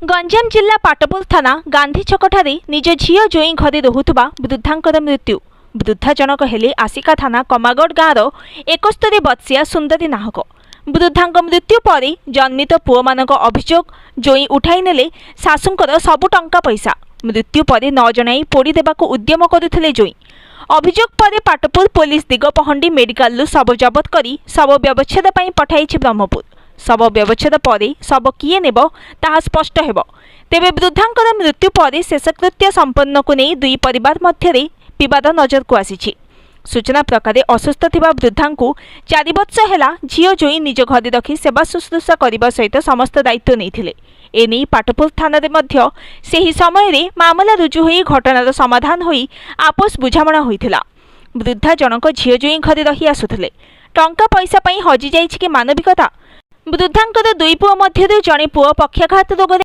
गंजाम जिला पाटपुर थाना गांधी छकठारे निज झील जोई घरे रहुथुबा वृद्धांकर मृत्यु। वृद्धा जनक हेले आसिका थाना कमागढ़ गाँवर 71 वर्षीय सुंदरी नाहक। वृद्धांक मृत्यु पर जन्मित पुओ मानक अभियोग जोई उठाई नेले शाशुंकर सबु टंका पैसा। मृत्यु पर न जणाई पोड़ी देबाकू उद्यम करुथिले जोई। अभियोग पर पाटपुर पुलिस दिगपहंडी मेडिकल शव जबत करी शव व्यवच्छेद पई पठाइछि ब्रह्मपुर। शव व्यवच्छेद पर शव किए नेब ताहा स्पष्ट हेब। तेबे वृद्धांकर मृत्यु पर शेषकृत्य संपन्न को नहीं दुई परिवार मध्य विवाद नजर को आसी। सूचना प्रकार असुस्थ थिबा वृद्धांकु 4 वर्ष हेला झील जोई निज घर रखी सेवा शुश्रूषा करने सहित समस्त दायित्व नहीं। एने पाटपुर थाना मध्य सेही समय मामला रुजु होई घटनार समाधान होई आपस बुझामणा होइथिला। वृद्धा जनक झील जोई घर रही आसुथिले। टंका पैसा पई हजि जाइछि कि मानविकता। वृद्धांकर दुई पुओ मध्य जड़े पुओ पक्षाघात रोग